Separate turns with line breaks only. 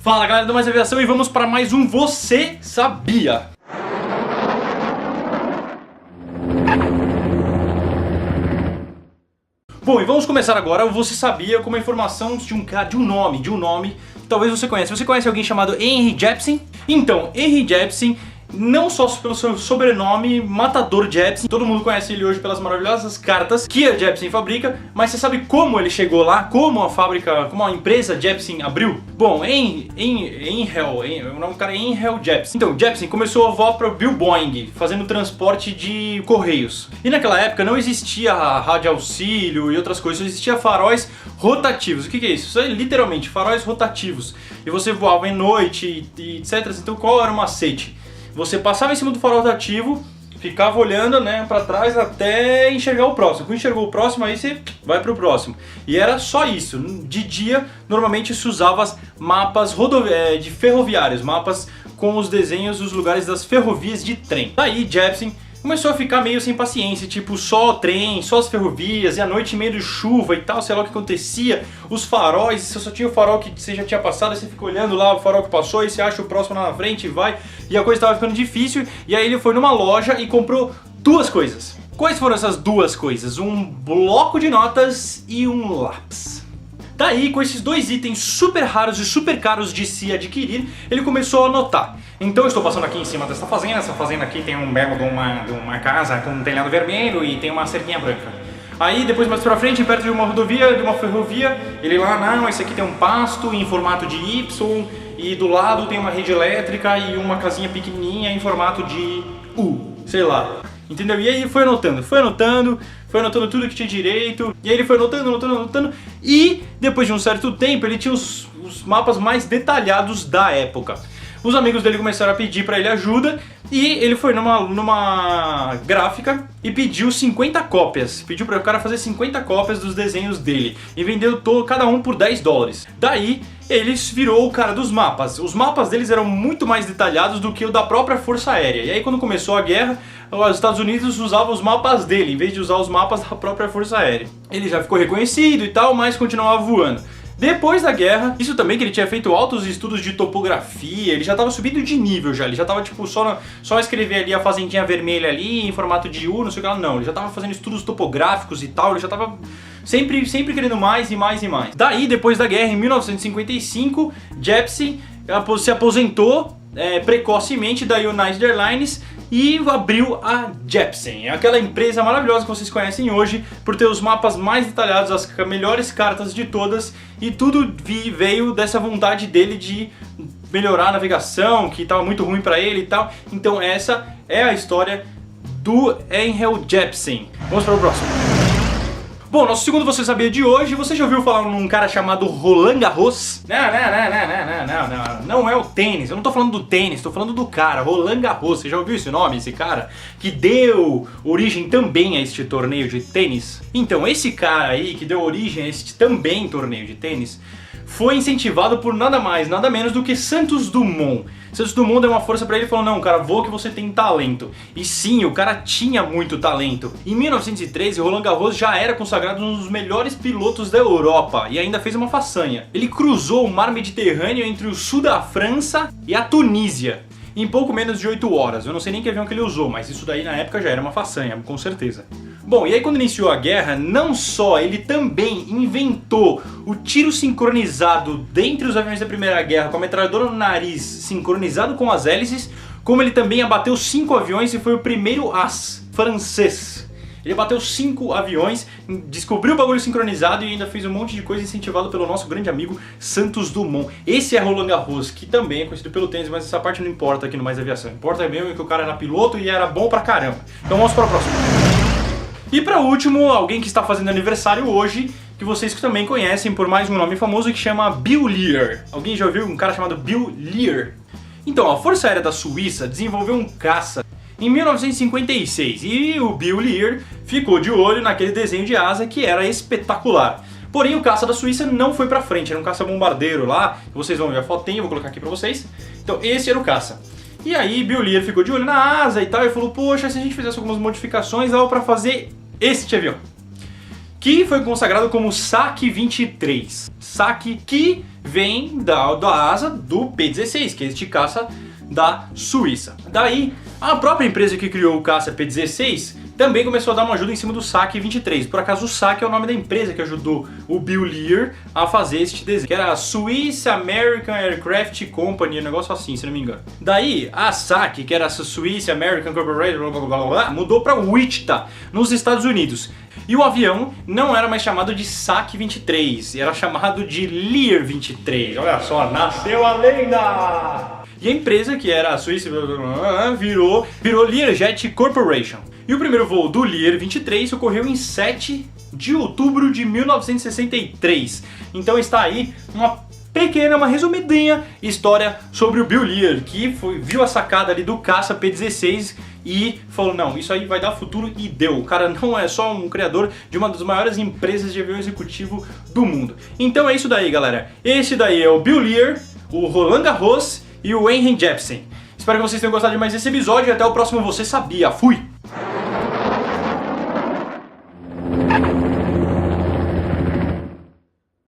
Fala galera do Mais Aviação e vamos para mais um Você Sabia? Bom, e vamos começar agora o Você Sabia com uma informação de um cara, de um nome que talvez você conheça. Você conhece alguém chamado Henry Jepsen? Então, Henry Jepsen, não só pelo seu sobrenome, Matador Jepsen, todo mundo conhece ele hoje pelas maravilhosas cartas que a Jepsen fabrica, mas você sabe como ele chegou lá? Como a fábrica, como a empresa Jepsen abriu? Bom, o nome do cara é Henry Jepsen. Então, Jepsen começou a voar para o Bill Boeing, fazendo transporte de correios. E naquela época não existia rádio auxílio e outras coisas, só existia faróis rotativos. O que é isso? Isso é literalmente faróis rotativos. E você voava em noite e etc. Então qual era o macete? Você passava em cima do farol rotativo, ficava olhando, né, para trás até enxergar o próximo. Quando enxergou o próximo, aí você vai pro próximo. E era só isso. De dia, normalmente se usava mapas de ferroviários, mapas com os desenhos dos lugares das ferrovias de trem. Daí Jepsen começou a ficar meio sem paciência, tipo só trem, só as ferrovias, e à noite meio de chuva e tal, sei lá o que acontecia, os faróis, você só tinha o farol que você já tinha passado, aí você fica olhando lá o farol que passou, e você acha o próximo lá na frente e vai, e a coisa estava ficando difícil, e aí ele foi numa loja e comprou duas coisas. Quais foram essas duas coisas? Um bloco de notas e um lápis. Daí, com esses dois itens super raros e super caros de se adquirir, ele começou a anotar. Então eu estou passando aqui em cima dessa fazenda, essa fazenda aqui tem um belo de uma casa com um telhado vermelho e tem uma cerquinha branca. Aí depois mais pra frente, perto de uma rodovia, de uma ferrovia, ele lá, não, esse aqui tem um pasto em formato de Y e do lado tem uma rede elétrica e uma casinha pequenininha em formato de U, sei lá. Entendeu? E aí foi anotando tudo que tinha direito, e aí ele foi anotando, e depois de um certo tempo ele tinha os mapas mais detalhados da época. Os amigos dele começaram a pedir pra ele ajuda, e ele foi numa gráfica e pediu 50 cópias. Pediu para o cara fazer 50 cópias dos desenhos dele, e vendeu cada um por $10. Daí ele virou o cara dos mapas. Os mapas deles eram muito mais detalhados do que o da própria Força Aérea. E aí quando começou a guerra, os Estados Unidos usavam os mapas dele, em vez de usar os mapas da própria Força Aérea. Ele já ficou reconhecido e tal, mas continuava voando. Depois da guerra, isso também que ele tinha feito altos estudos de topografia, ele já estava subindo de nível já, ele já estava tipo só escrever ali a fazendinha vermelha ali em formato de U, não sei o que lá, não, ele já estava fazendo estudos topográficos e tal, ele já estava sempre querendo mais e mais e mais. Daí, depois da guerra, em 1955, Jepsen se aposentou precocemente da United Airlines e abriu a Jepsen, aquela empresa maravilhosa que vocês conhecem hoje por ter os mapas mais detalhados, as melhores cartas de todas, e tudo veio dessa vontade dele de melhorar a navegação, que estava muito ruim para ele e tal. Então essa é a história do Henry Jepsen. Vamos para o próximo. Bom, nosso segundo Você Sabia de hoje, você já ouviu falar num cara chamado Roland Garros? Não é o tênis, eu não tô falando do tênis, tô falando do cara, Roland Garros. Você já ouviu esse nome, esse cara? Que deu origem também a este torneio de tênis? Então, esse cara aí, que deu origem a este também torneio de tênis, foi incentivado por nada mais, nada menos do que Santos Dumont. Santos Dumont deu uma força pra ele e falou, não, cara, voa que você tem talento. E sim, o cara tinha muito talento. Em 1913, Roland Garros já era consagrado um dos melhores pilotos da Europa e ainda fez uma façanha. Ele cruzou o mar Mediterrâneo entre o sul da França e a Tunísia em pouco menos de 8 horas. Eu não sei nem que avião que ele usou, mas isso daí na época já era uma façanha, com certeza. Bom, e aí quando iniciou a guerra, não só ele também inventou o tiro sincronizado dentre os aviões da Primeira Guerra, com a metralhadora no nariz sincronizado com as hélices, como ele também abateu 5 aviões e foi o primeiro as francês. Ele abateu 5 aviões, descobriu o bagulho sincronizado e ainda fez um monte de coisa incentivado pelo nosso grande amigo Santos Dumont. Esse é Roland Garros, que também é conhecido pelo tênis, mas essa parte não importa aqui no Mais Aviação. Importa mesmo que o cara era piloto e era bom pra caramba. Então vamos para o próximo. E para último, alguém que está fazendo aniversário hoje, que vocês também conhecem por mais um nome famoso, que chama Bill Lear. Alguém já ouviu um cara chamado Bill Lear? Então, a Força Aérea da Suíça desenvolveu um caça em 1956 e o Bill Lear ficou de olho naquele desenho de asa que era espetacular. Porém, o caça da Suíça não foi pra frente, era um caça bombardeiro lá, vocês vão ver a fotinha, eu vou colocar aqui pra vocês. Então, esse era o caça. E aí, Bill Lear ficou de olho na asa e tal, e falou, poxa, se a gente fizesse algumas modificações, dava pra fazer este avião. que foi consagrado como Saque 23. Saque que vem da asa do P-16, que é este caça da Suíça. Daí, a própria empresa que criou o caça P-16 também começou a dar uma ajuda em cima do Saque 23. Por acaso o Saque é o nome da empresa que ajudou o Bill Lear a fazer este desenho, que era a Swiss American Aircraft Company, um negócio assim, se não me engano. Daí, a Saque, que era a Swiss American Corporation, mudou para Wichita, nos Estados Unidos. E o avião não era mais chamado de Saque 23, era chamado de Lear 23. Olha só, nasceu a lenda! E a empresa, que era a Swiss, virou Learjet Corporation. E o primeiro voo do Lear 23 ocorreu em 7 de outubro de 1963. Então está aí uma resumidinha história sobre o Bill Lear, que viu a sacada ali do caça P-16 e falou, não, isso aí vai dar futuro, e deu. O cara não é só um criador de uma das maiores empresas de avião executivo do mundo. Então é isso daí, galera. Esse daí é o Bill Lear, o Roland Garros e o Henry Jepsen. Espero que vocês tenham gostado de mais desse episódio e até o próximo Você Sabia. Fui!